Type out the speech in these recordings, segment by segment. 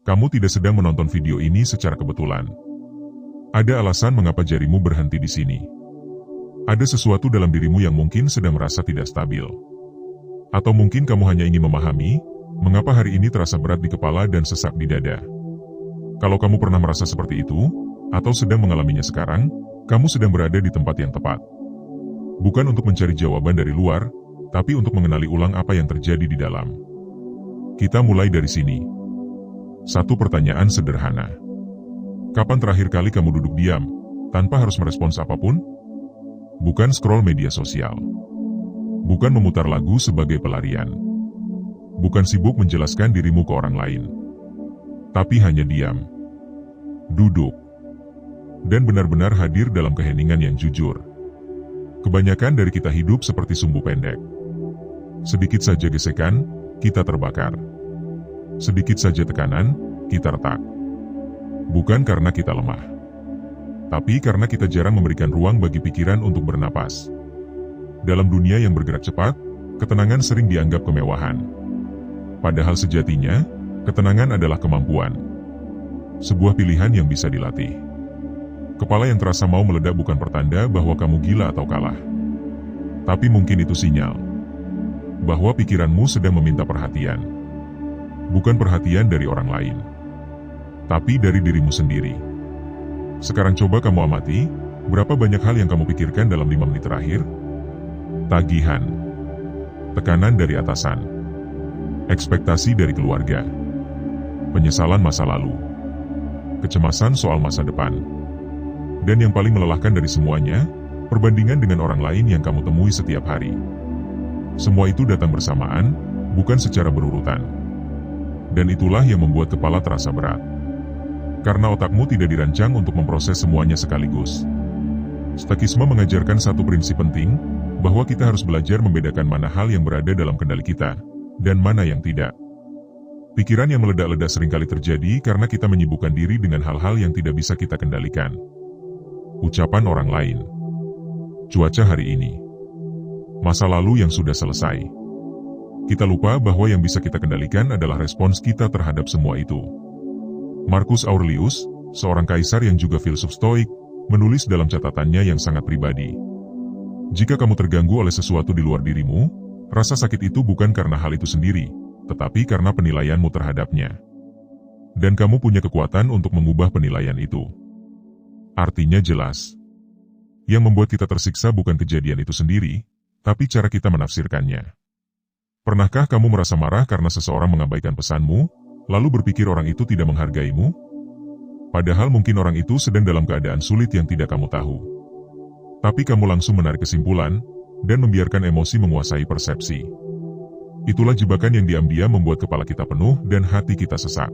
Kamu tidak sedang menonton video ini secara kebetulan. Ada alasan mengapa jarimu berhenti di sini. Ada sesuatu dalam dirimu yang mungkin sedang merasa tidak stabil. Atau mungkin kamu hanya ingin memahami, mengapa hari ini terasa berat di kepala dan sesak di dada. Kalau kamu pernah merasa seperti itu, atau sedang mengalaminya sekarang, kamu sedang berada di tempat yang tepat. Bukan untuk mencari jawaban dari luar, tapi untuk mengenali ulang apa yang terjadi di dalam. Kita mulai dari sini. Satu pertanyaan sederhana. Kapan terakhir kali kamu duduk diam, tanpa harus merespons apapun? Bukan scroll media sosial. Bukan memutar lagu sebagai pelarian. Bukan sibuk menjelaskan dirimu ke orang lain. Tapi hanya diam. Duduk. Dan benar-benar hadir dalam keheningan yang jujur. Kebanyakan dari kita hidup seperti sumbu pendek. Sedikit saja gesekan, kita terbakar. Sedikit saja tekanan, kita retak. Bukan karena kita lemah. Tapi karena kita jarang memberikan ruang bagi pikiran untuk bernapas. Dalam dunia yang bergerak cepat, ketenangan sering dianggap kemewahan. Padahal sejatinya, ketenangan adalah kemampuan. Sebuah pilihan yang bisa dilatih. Kepala yang terasa mau meledak bukan pertanda bahwa kamu gila atau kalah. Tapi mungkin itu sinyal bahwa pikiranmu sedang meminta perhatian. Bukan perhatian dari orang lain, tapi dari dirimu sendiri. Sekarang coba kamu amati, berapa banyak hal yang kamu pikirkan dalam 5 menit terakhir? Tagihan, tekanan dari atasan, ekspektasi dari keluarga, penyesalan masa lalu, kecemasan soal masa depan. Dan yang paling melelahkan dari semuanya, perbandingan dengan orang lain yang kamu temui setiap hari. Semua itu datang bersamaan, bukan secara berurutan. Dan itulah yang membuat kepala terasa berat. Karena otakmu tidak dirancang untuk memproses semuanya sekaligus. Stoikisme mengajarkan satu prinsip penting, bahwa kita harus belajar membedakan mana hal yang berada dalam kendali kita, dan mana yang tidak. Pikiran yang meledak-ledak seringkali terjadi karena kita menyibukkan diri dengan hal-hal yang tidak bisa kita kendalikan. Ucapan orang lain, cuaca hari ini, masa lalu yang sudah selesai. Kita lupa bahwa yang bisa kita kendalikan adalah respons kita terhadap semua itu. Marcus Aurelius, seorang kaisar yang juga filsuf Stoik, menulis dalam catatannya yang sangat pribadi. Jika kamu terganggu oleh sesuatu di luar dirimu, rasa sakit itu bukan karena hal itu sendiri, tetapi karena penilaianmu terhadapnya. Dan kamu punya kekuatan untuk mengubah penilaian itu. Artinya jelas. Yang membuat kita tersiksa bukan kejadian itu sendiri, tapi cara kita menafsirkannya. Pernahkah kamu merasa marah karena seseorang mengabaikan pesanmu, lalu berpikir orang itu tidak menghargaimu? Padahal mungkin orang itu sedang dalam keadaan sulit yang tidak kamu tahu. Tapi kamu langsung menarik kesimpulan, dan membiarkan emosi menguasai persepsi. Itulah jebakan yang diam-diam membuat kepala kita penuh dan hati kita sesak.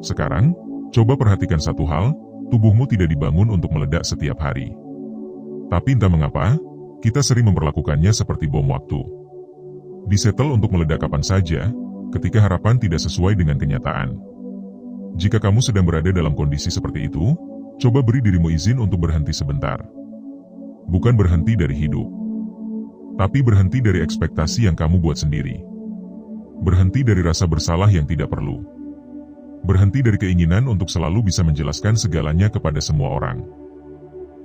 Sekarang, coba perhatikan satu hal, tubuhmu tidak dibangun untuk meledak setiap hari. Tapi entah mengapa, kita sering memperlakukannya seperti bom waktu. Disetel untuk meledak kapan saja, ketika harapan tidak sesuai dengan kenyataan. Jika kamu sedang berada dalam kondisi seperti itu, coba beri dirimu izin untuk berhenti sebentar. Bukan berhenti dari hidup, tapi berhenti dari ekspektasi yang kamu buat sendiri. Berhenti dari rasa bersalah yang tidak perlu. Berhenti dari keinginan untuk selalu bisa menjelaskan segalanya kepada semua orang.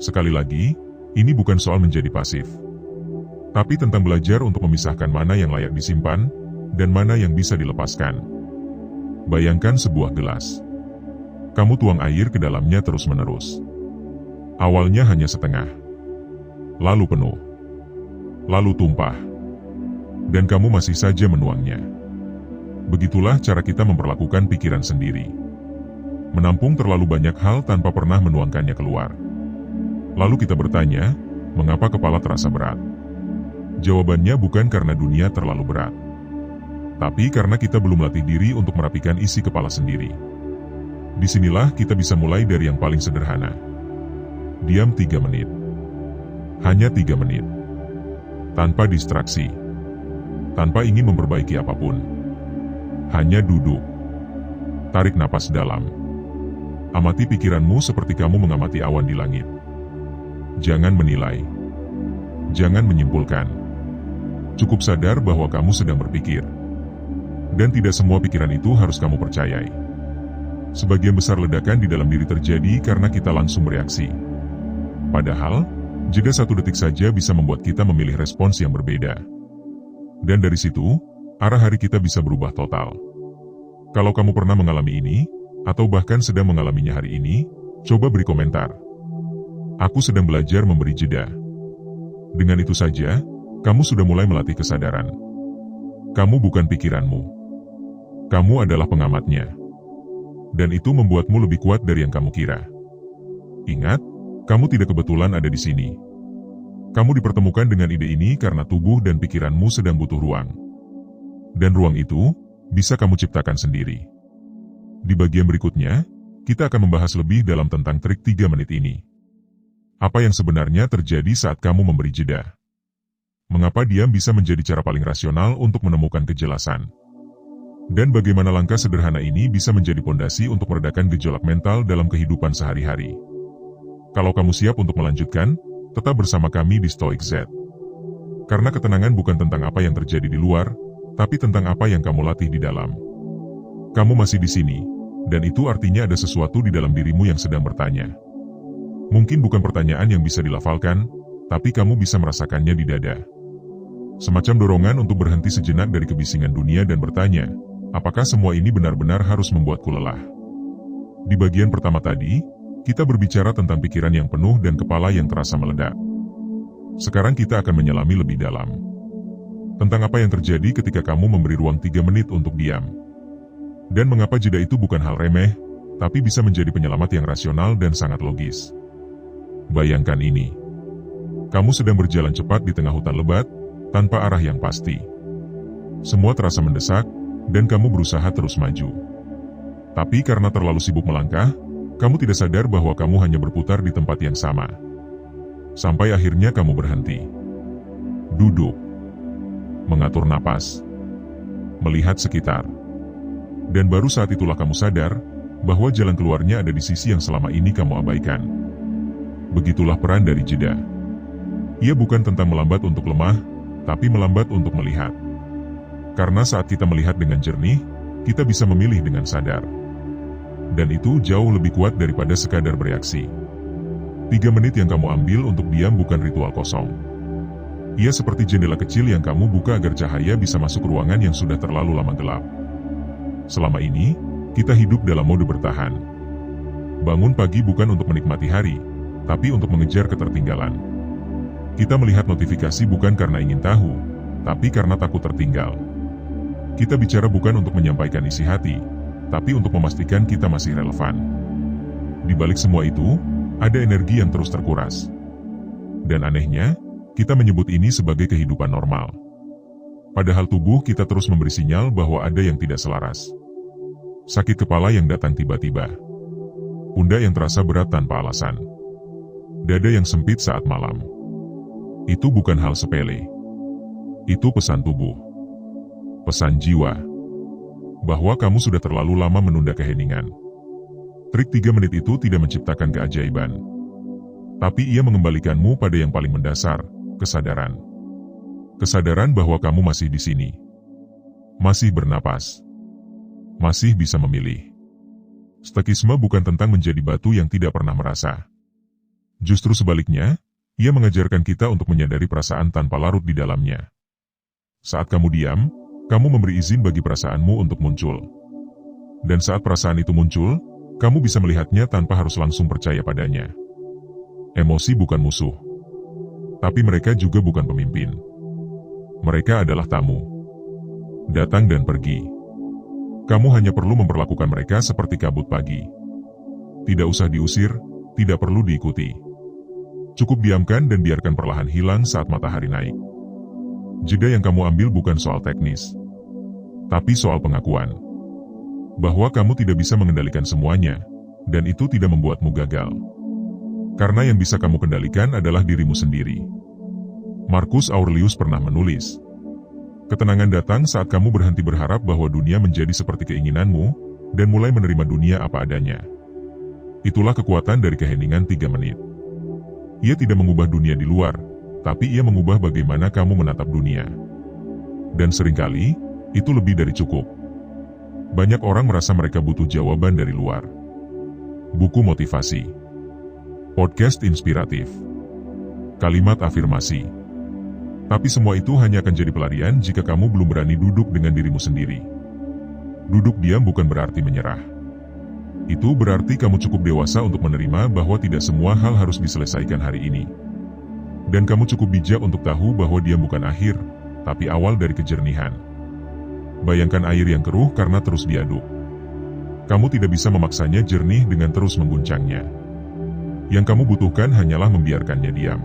Sekali lagi, ini bukan soal menjadi pasif, tapi tentang belajar untuk memisahkan mana yang layak disimpan, dan mana yang bisa dilepaskan. Bayangkan sebuah gelas. Kamu tuang air ke dalamnya terus-menerus. Awalnya hanya setengah, lalu penuh, lalu tumpah, dan kamu masih saja menuangnya. Begitulah cara kita memperlakukan pikiran sendiri. Menampung terlalu banyak hal tanpa pernah menuangkannya keluar. Lalu kita bertanya, mengapa kepala terasa berat? Jawabannya bukan karena dunia terlalu berat, tapi karena kita belum latih diri untuk merapikan isi kepala sendiri. Disinilah kita bisa mulai dari yang paling sederhana. Diam 3 menit. Hanya 3 menit. Tanpa distraksi. Tanpa ingin memperbaiki apapun. Hanya duduk. Tarik napas dalam. Amati pikiranmu seperti kamu mengamati awan di langit. Jangan menilai. Jangan menyimpulkan. Cukup sadar bahwa kamu sedang berpikir. Dan tidak semua pikiran itu harus kamu percayai. Sebagian besar ledakan di dalam diri terjadi karena kita langsung bereaksi. Padahal, jeda 1 detik saja bisa membuat kita memilih respons yang berbeda. Dan dari situ, arah hari kita bisa berubah total. Kalau kamu pernah mengalami ini, atau bahkan sedang mengalaminya hari ini, coba beri komentar. Aku sedang belajar memberi jeda. Dengan itu saja, kamu sudah mulai melatih kesadaran. Kamu bukan pikiranmu. Kamu adalah pengamatnya. Dan itu membuatmu lebih kuat dari yang kamu kira. Ingat, kamu tidak kebetulan ada di sini. Kamu dipertemukan dengan ide ini karena tubuh dan pikiranmu sedang butuh ruang. Dan ruang itu bisa kamu ciptakan sendiri. Di bagian berikutnya, kita akan membahas lebih dalam tentang trik 3 menit ini. Apa yang sebenarnya terjadi saat kamu memberi jeda? Mengapa diam bisa menjadi cara paling rasional untuk menemukan kejelasan? Dan bagaimana langkah sederhana ini bisa menjadi pondasi untuk meredakan gejolak mental dalam kehidupan sehari-hari. Kalau kamu siap untuk melanjutkan, tetap bersama kami di Stoic Z. Karena ketenangan bukan tentang apa yang terjadi di luar, tapi tentang apa yang kamu latih di dalam. Kamu masih di sini, dan itu artinya ada sesuatu di dalam dirimu yang sedang bertanya. Mungkin bukan pertanyaan yang bisa dilafalkan, tapi kamu bisa merasakannya di dada. Semacam dorongan untuk berhenti sejenak dari kebisingan dunia dan bertanya, apakah semua ini benar-benar harus membuatku lelah? Di bagian pertama tadi, kita berbicara tentang pikiran yang penuh dan kepala yang terasa meledak. Sekarang kita akan menyelami lebih dalam. Tentang apa yang terjadi ketika kamu memberi ruang 3 menit untuk diam. Dan mengapa jeda itu bukan hal remeh, tapi bisa menjadi penyelamat yang rasional dan sangat logis. Bayangkan ini. Kamu sedang berjalan cepat di tengah hutan lebat, tanpa arah yang pasti. Semua terasa mendesak, dan kamu berusaha terus maju. Tapi karena terlalu sibuk melangkah, kamu tidak sadar bahwa kamu hanya berputar di tempat yang sama. Sampai akhirnya kamu berhenti. Duduk. Mengatur napas. Melihat sekitar. Dan baru saat itulah kamu sadar, bahwa jalan keluarnya ada di sisi yang selama ini kamu abaikan. Begitulah peran dari jeda. Ia bukan tentang melambat untuk lemah, tapi melambat untuk melihat. Karena saat kita melihat dengan jernih, kita bisa memilih dengan sadar. Dan itu jauh lebih kuat daripada sekadar bereaksi. 3 menit yang kamu ambil untuk diam bukan ritual kosong. Ia seperti jendela kecil yang kamu buka agar cahaya bisa masuk ruangan yang sudah terlalu lama gelap. Selama ini, kita hidup dalam mode bertahan. Bangun pagi bukan untuk menikmati hari, tapi untuk mengejar ketertinggalan. Kita melihat notifikasi bukan karena ingin tahu, tapi karena takut tertinggal. Kita bicara bukan untuk menyampaikan isi hati, tapi untuk memastikan kita masih relevan. Di balik semua itu, ada energi yang terus terkuras. Dan anehnya, kita menyebut ini sebagai kehidupan normal. Padahal tubuh kita terus memberi sinyal bahwa ada yang tidak selaras. Sakit kepala yang datang tiba-tiba. Pundak yang terasa berat tanpa alasan. Dada yang sempit saat malam. Itu bukan hal sepele. Itu pesan tubuh. Pesan jiwa. Bahwa kamu sudah terlalu lama menunda keheningan. Trik 3 menit itu tidak menciptakan keajaiban. Tapi ia mengembalikanmu pada yang paling mendasar, kesadaran. Kesadaran bahwa kamu masih di sini. Masih bernapas. Masih bisa memilih. Stoikisme bukan tentang menjadi batu yang tidak pernah merasa. Justru sebaliknya, ia mengajarkan kita untuk menyadari perasaan tanpa larut di dalamnya. Saat kamu diam, kamu memberi izin bagi perasaanmu untuk muncul. Dan saat perasaan itu muncul, kamu bisa melihatnya tanpa harus langsung percaya padanya. Emosi bukan musuh. Tapi mereka juga bukan pemimpin. Mereka adalah tamu. Datang dan pergi. Kamu hanya perlu memperlakukan mereka seperti kabut pagi. Tidak usah diusir, tidak perlu diikuti. Cukup diamkan dan biarkan perlahan hilang saat matahari naik. Jeda yang kamu ambil bukan soal teknis, tapi soal pengakuan. Bahwa kamu tidak bisa mengendalikan semuanya, dan itu tidak membuatmu gagal. Karena yang bisa kamu kendalikan adalah dirimu sendiri. Marcus Aurelius pernah menulis, ketenangan datang saat kamu berhenti berharap bahwa dunia menjadi seperti keinginanmu, dan mulai menerima dunia apa adanya. Itulah kekuatan dari keheningan 3 menit. Ia tidak mengubah dunia di luar, tapi ia mengubah bagaimana kamu menatap dunia. Dan seringkali, itu lebih dari cukup. Banyak orang merasa mereka butuh jawaban dari luar. Buku motivasi, podcast inspiratif, kalimat afirmasi. Tapi semua itu hanya akan jadi pelarian jika kamu belum berani duduk dengan dirimu sendiri. Duduk diam bukan berarti menyerah. Itu berarti kamu cukup dewasa untuk menerima bahwa tidak semua hal harus diselesaikan hari ini. Dan kamu cukup bijak untuk tahu bahwa diam bukan akhir, tapi awal dari kejernihan. Bayangkan air yang keruh karena terus diaduk. Kamu tidak bisa memaksanya jernih dengan terus mengguncangnya. Yang kamu butuhkan hanyalah membiarkannya diam.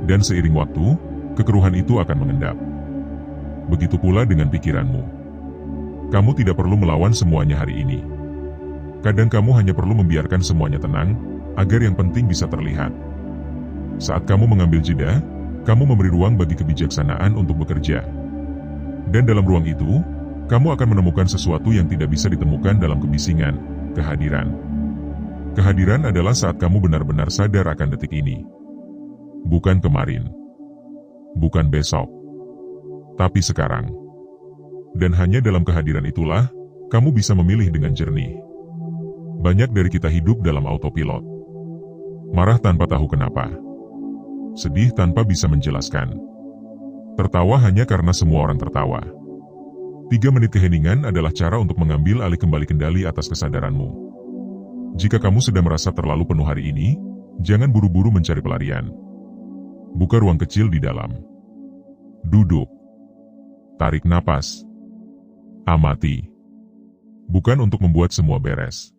Dan seiring waktu, kekeruhan itu akan mengendap. Begitu pula dengan pikiranmu. Kamu tidak perlu melawan semuanya hari ini. Kadang kamu hanya perlu membiarkan semuanya tenang, agar yang penting bisa terlihat. Saat kamu mengambil jeda, kamu memberi ruang bagi kebijaksanaan untuk bekerja. Dan dalam ruang itu, kamu akan menemukan sesuatu yang tidak bisa ditemukan dalam kebisingan, kehadiran. Kehadiran adalah saat kamu benar-benar sadar akan detik ini. Bukan kemarin. Bukan besok. Tapi sekarang. Dan hanya dalam kehadiran itulah, kamu bisa memilih dengan jernih. Banyak dari kita hidup dalam autopilot. Marah tanpa tahu kenapa. Sedih tanpa bisa menjelaskan. Tertawa hanya karena semua orang tertawa. 3 menit keheningan adalah cara untuk mengambil alih kembali kendali atas kesadaranmu. Jika kamu sedang merasa terlalu penuh hari ini, jangan buru-buru mencari pelarian. Buka ruang kecil di dalam. Duduk. Tarik napas. Amati. Bukan untuk membuat semua beres.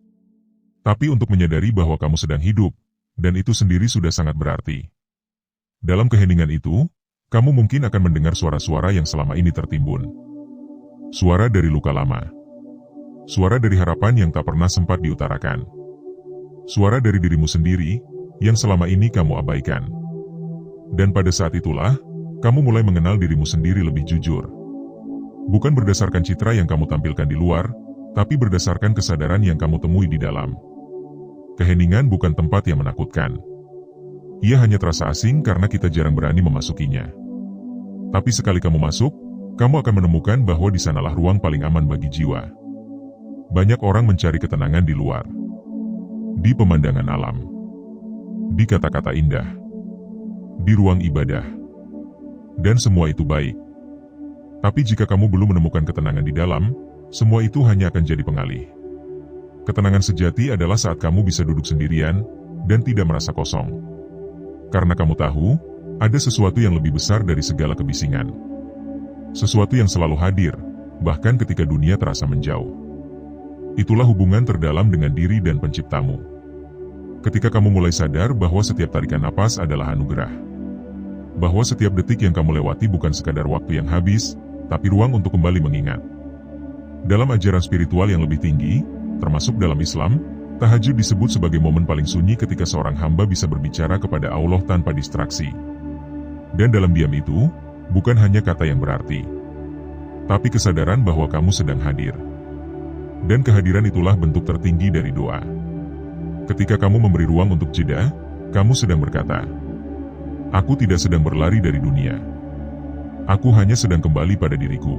Tapi untuk menyadari bahwa kamu sedang hidup, dan itu sendiri sudah sangat berarti. Dalam keheningan itu, kamu mungkin akan mendengar suara-suara yang selama ini tertimbun. Suara dari luka lama. Suara dari harapan yang tak pernah sempat diutarakan. Suara dari dirimu sendiri, yang selama ini kamu abaikan. Dan pada saat itulah, kamu mulai mengenal dirimu sendiri lebih jujur. Bukan berdasarkan citra yang kamu tampilkan di luar, tapi berdasarkan kesadaran yang kamu temui di dalam. Keheningan bukan tempat yang menakutkan. Ia hanya terasa asing karena kita jarang berani memasukinya. Tapi sekali kamu masuk, kamu akan menemukan bahwa di sanalah ruang paling aman bagi jiwa. Banyak orang mencari ketenangan di luar. Di pemandangan alam. Di kata-kata indah. Di ruang ibadah. Dan semua itu baik. Tapi jika kamu belum menemukan ketenangan di dalam, semua itu hanya akan jadi pengalih. Ketenangan sejati adalah saat kamu bisa duduk sendirian, dan tidak merasa kosong. Karena kamu tahu, ada sesuatu yang lebih besar dari segala kebisingan. Sesuatu yang selalu hadir, bahkan ketika dunia terasa menjauh. Itulah hubungan terdalam dengan diri dan penciptamu. Ketika kamu mulai sadar bahwa setiap tarikan napas adalah anugerah. Bahwa setiap detik yang kamu lewati bukan sekadar waktu yang habis, tapi ruang untuk kembali mengingat. Dalam ajaran spiritual yang lebih tinggi, termasuk dalam Islam, tahajud disebut sebagai momen paling sunyi ketika seorang hamba bisa berbicara kepada Allah tanpa distraksi. Dan dalam diam itu, bukan hanya kata yang berarti, tapi kesadaran bahwa kamu sedang hadir. Dan kehadiran itulah bentuk tertinggi dari doa. Ketika kamu memberi ruang untuk jeda, kamu sedang berkata, "Aku tidak sedang berlari dari dunia. Aku hanya sedang kembali pada diriku."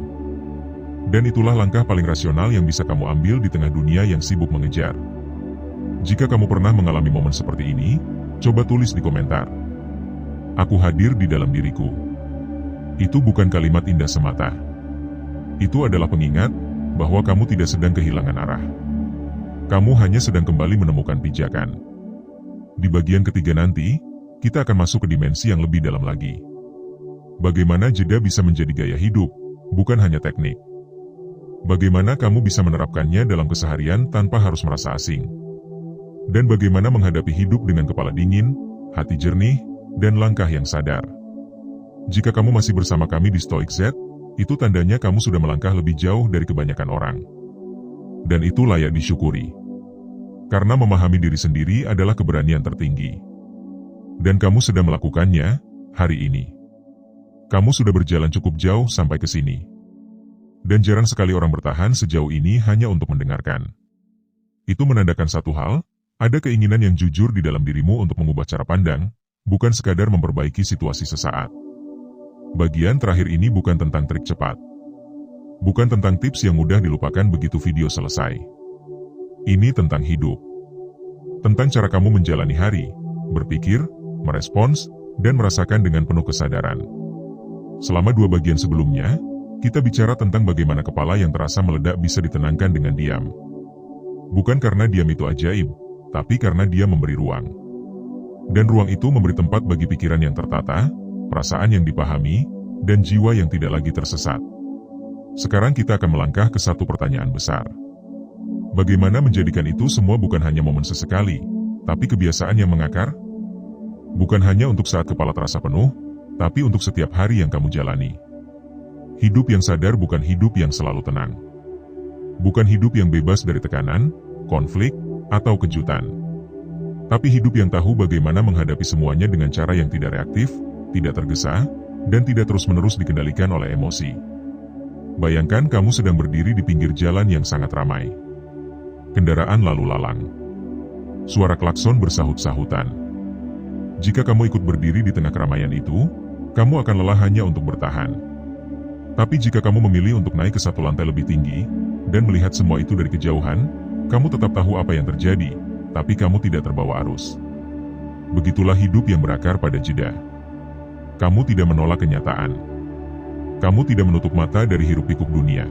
Dan itulah langkah paling rasional yang bisa kamu ambil di tengah dunia yang sibuk mengejar. Jika kamu pernah mengalami momen seperti ini, coba tulis di komentar. Aku hadir di dalam diriku. Itu bukan kalimat indah semata. Itu adalah pengingat bahwa kamu tidak sedang kehilangan arah. Kamu hanya sedang kembali menemukan pijakan. Di bagian ketiga nanti, kita akan masuk ke dimensi yang lebih dalam lagi. Bagaimana jeda bisa menjadi gaya hidup, bukan hanya teknik. Bagaimana kamu bisa menerapkannya dalam keseharian tanpa harus merasa asing. Dan bagaimana menghadapi hidup dengan kepala dingin, hati jernih, dan langkah yang sadar. Jika kamu masih bersama kami di Stoic Z, itu tandanya kamu sudah melangkah lebih jauh dari kebanyakan orang. Dan itu layak disyukuri. Karena memahami diri sendiri adalah keberanian tertinggi. Dan kamu sedang melakukannya hari ini. Kamu sudah berjalan cukup jauh sampai ke sini. Dan jarang sekali orang bertahan sejauh ini hanya untuk mendengarkan. Itu menandakan satu hal, ada keinginan yang jujur di dalam dirimu untuk mengubah cara pandang, bukan sekadar memperbaiki situasi sesaat. Bagian terakhir ini bukan tentang trik cepat. Bukan tentang tips yang mudah dilupakan begitu video selesai. Ini tentang hidup. Tentang cara kamu menjalani hari, berpikir, merespons, dan merasakan dengan penuh kesadaran. Selama 2 bagian sebelumnya, kita bicara tentang bagaimana kepala yang terasa meledak bisa ditenangkan dengan diam. Bukan karena diam itu ajaib, tapi karena dia memberi ruang. Dan ruang itu memberi tempat bagi pikiran yang tertata, perasaan yang dipahami, dan jiwa yang tidak lagi tersesat. Sekarang kita akan melangkah ke satu pertanyaan besar. Bagaimana menjadikan itu semua bukan hanya momen sesekali, tapi kebiasaan yang mengakar? Bukan hanya untuk saat kepala terasa penuh, tapi untuk setiap hari yang kamu jalani. Hidup yang sadar bukan hidup yang selalu tenang. Bukan hidup yang bebas dari tekanan, konflik, atau kejutan. Tapi hidup yang tahu bagaimana menghadapi semuanya dengan cara yang tidak reaktif, tidak tergesa, dan tidak terus-menerus dikendalikan oleh emosi. Bayangkan kamu sedang berdiri di pinggir jalan yang sangat ramai. Kendaraan lalu lalang. Suara klakson bersahut-sahutan. Jika kamu ikut berdiri di tengah keramaian itu, kamu akan lelah hanya untuk bertahan. Tapi jika kamu memilih untuk naik ke satu lantai lebih tinggi, dan melihat semua itu dari kejauhan, kamu tetap tahu apa yang terjadi, tapi kamu tidak terbawa arus. Begitulah hidup yang berakar pada jeda. Kamu tidak menolak kenyataan. Kamu tidak menutup mata dari hiruk-pikuk dunia.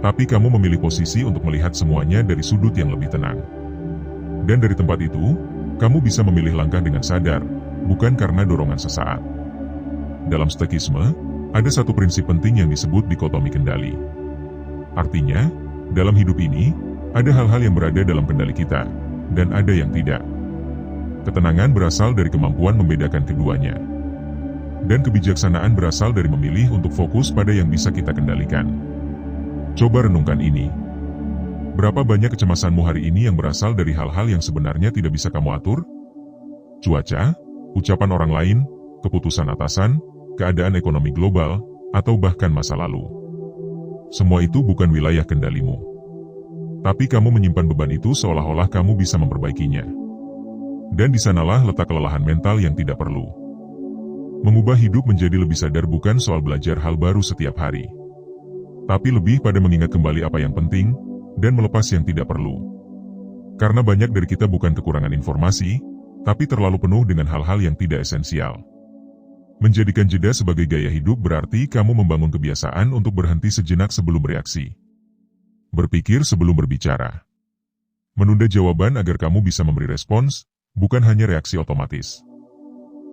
Tapi kamu memilih posisi untuk melihat semuanya dari sudut yang lebih tenang. Dan dari tempat itu, kamu bisa memilih langkah dengan sadar, bukan karena dorongan sesaat. Dalam stoikisme, ada satu prinsip penting yang disebut dikotomi kendali. Artinya, dalam hidup ini, ada hal-hal yang berada dalam kendali kita, dan ada yang tidak. Ketenangan berasal dari kemampuan membedakan keduanya. Dan kebijaksanaan berasal dari memilih untuk fokus pada yang bisa kita kendalikan. Coba renungkan ini. Berapa banyak kecemasanmu hari ini yang berasal dari hal-hal yang sebenarnya tidak bisa kamu atur? Cuaca, ucapan orang lain, keputusan atasan, keadaan ekonomi global, atau bahkan masa lalu. Semua itu bukan wilayah kendalimu. Tapi kamu menyimpan beban itu seolah-olah kamu bisa memperbaikinya. Dan di sanalah letak kelelahan mental yang tidak perlu. Mengubah hidup menjadi lebih sadar bukan soal belajar hal baru setiap hari. Tapi lebih pada mengingat kembali apa yang penting, dan melepas yang tidak perlu. Karena banyak dari kita bukan kekurangan informasi, tapi terlalu penuh dengan hal-hal yang tidak esensial. Menjadikan jeda sebagai gaya hidup berarti kamu membangun kebiasaan untuk berhenti sejenak sebelum bereaksi. Berpikir sebelum berbicara. Menunda jawaban agar kamu bisa memberi respons, bukan hanya reaksi otomatis.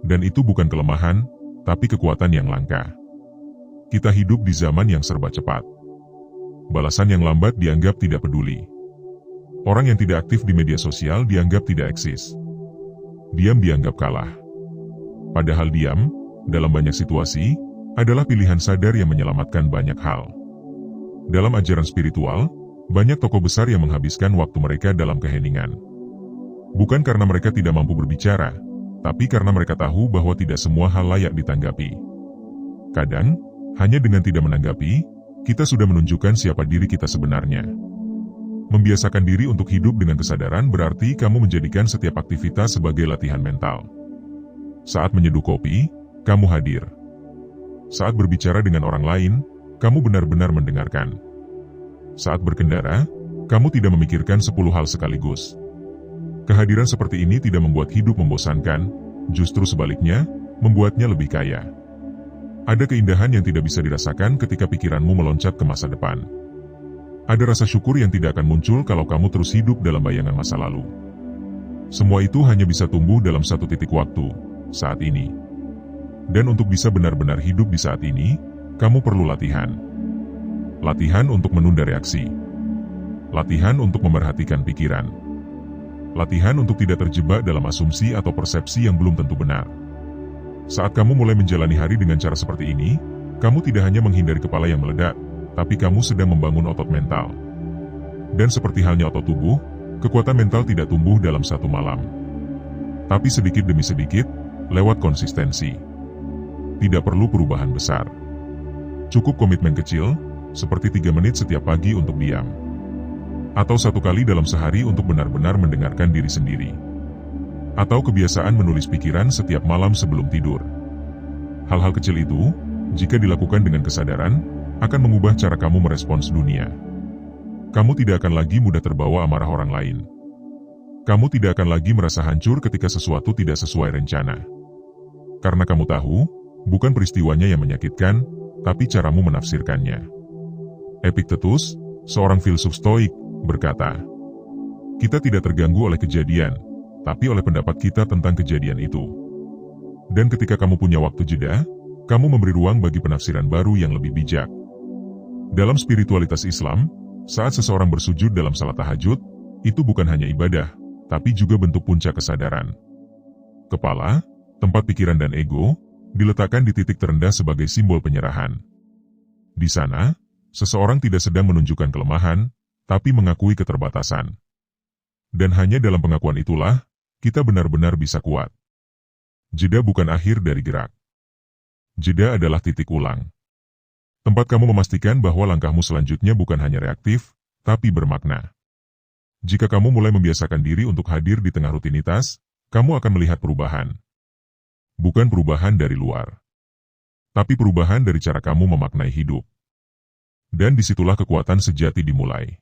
Dan itu bukan kelemahan, tapi kekuatan yang langka. Kita hidup di zaman yang serba cepat. Balasan yang lambat dianggap tidak peduli. Orang yang tidak aktif di media sosial dianggap tidak eksis. Diam dianggap kalah. Padahal diam, dalam banyak situasi, adalah pilihan sadar yang menyelamatkan banyak hal. Dalam ajaran spiritual, banyak tokoh besar yang menghabiskan waktu mereka dalam keheningan. Bukan karena mereka tidak mampu berbicara, tapi karena mereka tahu bahwa tidak semua hal layak ditanggapi. Kadang, hanya dengan tidak menanggapi, kita sudah menunjukkan siapa diri kita sebenarnya. Membiasakan diri untuk hidup dengan kesadaran berarti kamu menjadikan setiap aktivitas sebagai latihan mental. Saat menyeduh kopi, kamu hadir. Saat berbicara dengan orang lain, kamu benar-benar mendengarkan. Saat berkendara, kamu tidak memikirkan 10 hal sekaligus. Kehadiran seperti ini tidak membuat hidup membosankan, justru sebaliknya, membuatnya lebih kaya. Ada keindahan yang tidak bisa dirasakan ketika pikiranmu meloncat ke masa depan. Ada rasa syukur yang tidak akan muncul kalau kamu terus hidup dalam bayangan masa lalu. Semua itu hanya bisa tumbuh dalam satu titik waktu, saat ini. Dan untuk bisa benar-benar hidup di saat ini, kamu perlu latihan. Latihan untuk menunda reaksi. Latihan untuk memerhatikan pikiran. Latihan untuk tidak terjebak dalam asumsi atau persepsi yang belum tentu benar. Saat kamu mulai menjalani hari dengan cara seperti ini, kamu tidak hanya menghindari kepala yang meledak, tapi kamu sedang membangun otot mental. Dan seperti halnya otot tubuh, kekuatan mental tidak tumbuh dalam satu malam. Tapi sedikit demi sedikit, lewat konsistensi. Tidak perlu perubahan besar. Cukup komitmen kecil, seperti 3 menit setiap pagi untuk diam. Atau 1 kali dalam sehari untuk benar-benar mendengarkan diri sendiri. Atau kebiasaan menulis pikiran setiap malam sebelum tidur. Hal-hal kecil itu, jika dilakukan dengan kesadaran, akan mengubah cara kamu merespons dunia. Kamu tidak akan lagi mudah terbawa amarah orang lain. Kamu tidak akan lagi merasa hancur ketika sesuatu tidak sesuai rencana. Karena kamu tahu, bukan peristiwanya yang menyakitkan, tapi caramu menafsirkannya. Epictetus, seorang filsuf Stoik, berkata, "Kita tidak terganggu oleh kejadian, tapi oleh pendapat kita tentang kejadian itu." Dan ketika kamu punya waktu jeda, kamu memberi ruang bagi penafsiran baru yang lebih bijak. Dalam spiritualitas Islam, saat seseorang bersujud dalam salat tahajud, itu bukan hanya ibadah, tapi juga bentuk puncak kesadaran. Kepala, tempat pikiran dan ego, diletakkan di titik terendah sebagai simbol penyerahan. Di sana, seseorang tidak sedang menunjukkan kelemahan, tapi mengakui keterbatasan. Dan hanya dalam pengakuan itulah, kita benar-benar bisa kuat. Jeda bukan akhir dari gerak. Jeda adalah titik ulang. Tempat kamu memastikan bahwa langkahmu selanjutnya bukan hanya reaktif, tapi bermakna. Jika kamu mulai membiasakan diri untuk hadir di tengah rutinitas, kamu akan melihat perubahan. Bukan perubahan dari luar, tapi perubahan dari cara kamu memaknai hidup. Dan disitulah kekuatan sejati dimulai.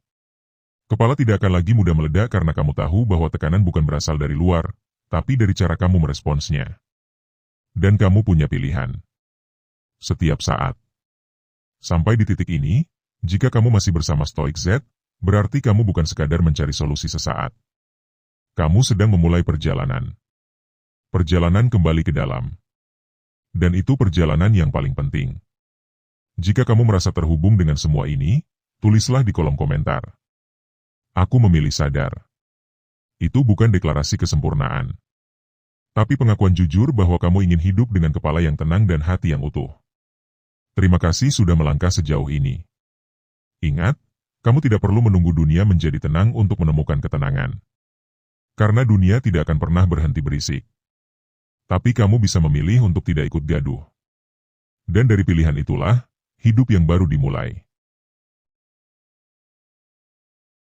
Kepala tidak akan lagi mudah meledak karena kamu tahu bahwa tekanan bukan berasal dari luar, tapi dari cara kamu meresponsnya. Dan kamu punya pilihan. Setiap saat. Sampai di titik ini, jika kamu masih bersama Stoik Z, berarti kamu bukan sekadar mencari solusi sesaat. Kamu sedang memulai perjalanan. Perjalanan kembali ke dalam. Dan itu perjalanan yang paling penting. Jika kamu merasa terhubung dengan semua ini, tulislah di kolom komentar. Aku memilih sadar. Itu bukan deklarasi kesempurnaan. Tapi pengakuan jujur bahwa kamu ingin hidup dengan kepala yang tenang dan hati yang utuh. Terima kasih sudah melangkah sejauh ini. Ingat, kamu tidak perlu menunggu dunia menjadi tenang untuk menemukan ketenangan. Karena dunia tidak akan pernah berhenti berisik. Tapi kamu bisa memilih untuk tidak ikut gaduh. Dan dari pilihan itulah, hidup yang baru dimulai.